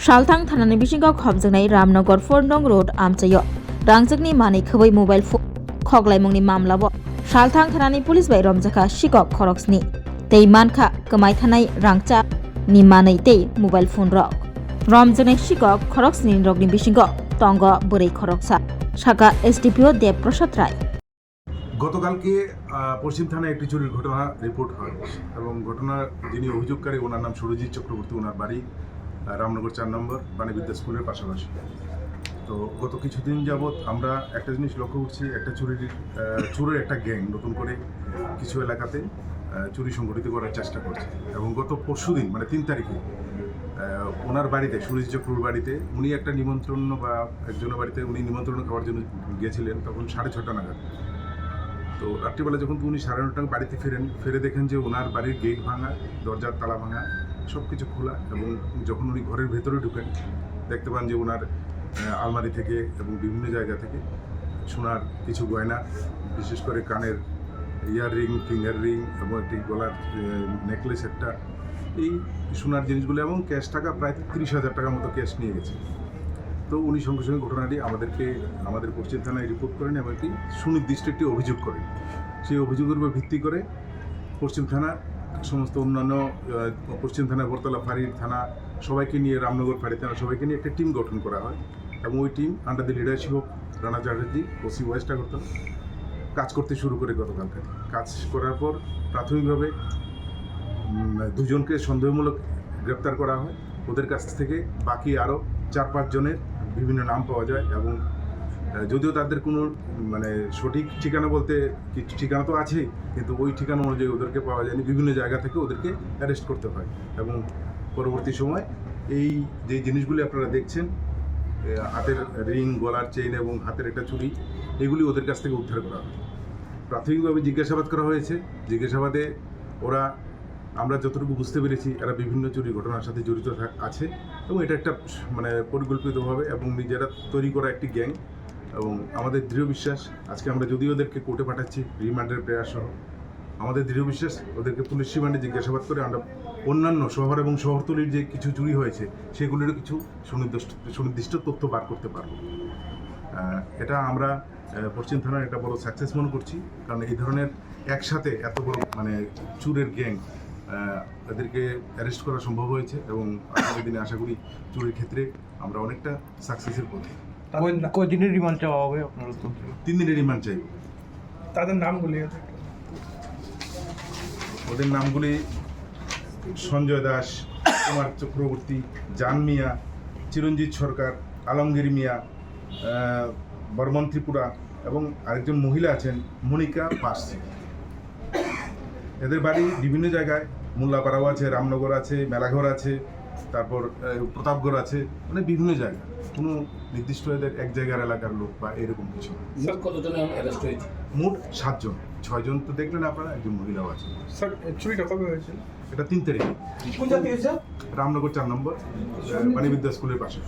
Shalthang thanani bisingo khomjingnai Ramnagar 4 nong road amchayo rangjagni mani khwai mobile phone khoklaimungni mamlabo Shalthang thanani police bai romjaka sikok khoroksni tei mankha kmai thanai rangcha ni manai tei mobile phone rok romjanai sikok khoroksni rokni bisingo tongo borei khoroksa Shaka SDPO Dev Prasad Rai গতকালকে পশ্চিম থানায় একটি চুরির ঘটনা report হয় এবং ঘটনার যিনি অভিযোগকারী ওনার নাম সুরজিৎ চক্রবর্তী, ওনার বাড়ি রামনগর 4 নম্বর বাণীবিদ্যা স্কুলের পাশাপাশি। তো গত কিছুদিন যাবৎ আমরা একটা জিনিস লক্ষ্য করছি, একটা চোরের একটা গ্যাং নতুন করে কিছু এলাকাতে চুরি সংগঠিত করার চেষ্টা করছে এবং গত পরশুদিন মানে 3 তারিখে ওনার বাড়িতে সুরজিৎ চক্রবর্তীর বাড়িতে উনি একটা নিমন্ত্রণ বা একজনের বাড়িতে উনি নিমন্ত্রণ খাওয়ার জন্য গিয়েছিলেন, তখন 6:30 নাগাদ। তো রাত্রিবেলা যখন উনি 9:30 বাড়িতে ফিরে দেখেন যে ওনার বাড়ির গেট ভাঙা, দরজার তালা ভাঙা, সব কিছু খোলা এবং যখন উনি ঘরের ভেতরে ঢুকেন দেখতে পান যে ওনার আলমারি থেকে এবং বিভিন্ন জায়গা থেকে সোনার কিছু গয়না, বিশেষ করে কানের ইয়াররিং, ফিঙ্গার রিং এবং একটি গলার নেকলেস একটা, এই সোনার জিনিসগুলো এবং ক্যাশ টাকা প্রায় 30,000 টাকার মতো ক্যাশ নিয়ে গেছে। তো উনি সঙ্গে সঙ্গে ঘটনাটি আমাদের পশ্চিম থানায় রিপোর্ট করেন এবং একটি সুনির্দিষ্ট একটি অভিযোগ করেন। সেই অভিযোগের উপর ভিত্তি করে পশ্চিম থানা সমস্ত অন্যান্য পশ্চিম থানা, বরতলা ফাঁড়ি থানা সবাইকে নিয়ে, রামনগর ফাঁড়ি থানা সবাইকে নিয়ে একটা টিম গঠন করা হয় এবং ওই team under the leadership of Rana Chatterjee, OC West Agartala কাজ করতে শুরু করে। গতকালকে কাজ করার পর প্রাথমিকভাবে 2 জনকে সন্দেহমূলক গ্রেপ্তার করা হয়। ওদের কাছ থেকে বাকি আরও 4-5 জনের বিভিন্ন নাম পাওয়া যায় এবং যদিও তাদের কোনো মানে সঠিক ঠিকানা বলতে কিছু ঠিকানা তো আছেই, কিন্তু ওই ঠিকানা অনুযায়ী ওদেরকে পাওয়া যায়নি। বিভিন্ন জায়গা থেকে ওদেরকে অ্যারেস্ট করতে হয় এবং পরবর্তী সময় এই যে জিনিসগুলি আপনারা দেখছেন, হাতের রিং, গলার চেইন এবং হাতের একটা চুড়ি, এগুলি ওদের কাছ থেকে উদ্ধার করা হয়। প্রাথমিকভাবে জিজ্ঞাসাবাদ করা হয়েছে। জিজ্ঞাসাবাদে আমরা যতটুকু বুঝতে পেরেছি এরা বিভিন্ন চুরি ঘটনার সাথে জড়িত আছে এবং এটা একটা মানে পরিকল্পিতভাবে এবং নিজেরা তৈরি করা একটি গ্যাং। এবং আমাদের দৃঢ় বিশ্বাস, আজকে আমরা যদিও ওদেরকে কোর্টে পাঠাচ্ছি রিমান্ডের প্রেয়ার সহ, আমাদের দৃঢ় বিশ্বাস ওদেরকে পুলিশ রিমান্ডে জিজ্ঞাসাবাদ করে আমরা অন্যান্য শহর এবং শহরতলির যে কিছু চুরি হয়েছে সেগুলিরও কিছু সুনির্দিষ্ট তথ্য বার করতে পারব। এটা আমরা পশ্চিম থানার একটা বড় সাকসেস মনে করছি, কারণ এই ধরনের একসাথে এত বড় মানে চুরের গ্যাং এদেরকে অ্যারেস্ট করা সম্ভব হয়েছে এবং আগামী দিনে আশা করি চুরির ক্ষেত্রে আমরা অনেকটা সাকসেসের পথে। কয়দিনের রিমান্ড চাওয়া হবে আপনারা? 3 দিনের রিমান্ড চাইব। তাদের নামগুলি? ওদের নামগুলি সঞ্জয় দাস, কুমার চক্রবর্তী, জান মিয়া, চিরঞ্জিত সরকার, আলমগীর মিয়া, বর্মন ত্রিপুরা এবং আরেকজন মহিলা আছেন মনিকা পাস। এদের বাড়ি বিভিন্ন জায়গায়, মোল্লাপাড়াও আছে, রামনগর আছে, মেলাঘর আছে, তারপর প্রতাপগড় আছে, মানে বিভিন্ন জায়গা। কোনো নির্দিষ্ট এদের এক জায়গার এলাকার লোক বা এরকম কিছু। কতজন অ্যারেস্ট হয়েছে? মোট 7 জন। 6 জন তো দেখলেন আপনারা, একজন মহিলাও আছে। স্যার চুরিটা কবে হয়েছে? এটা 3 তারিখে, কোন জায়গায় হয়েছে? রামনগর 4 নম্বর বাণীবিদ্যা স্কুলের পাশে।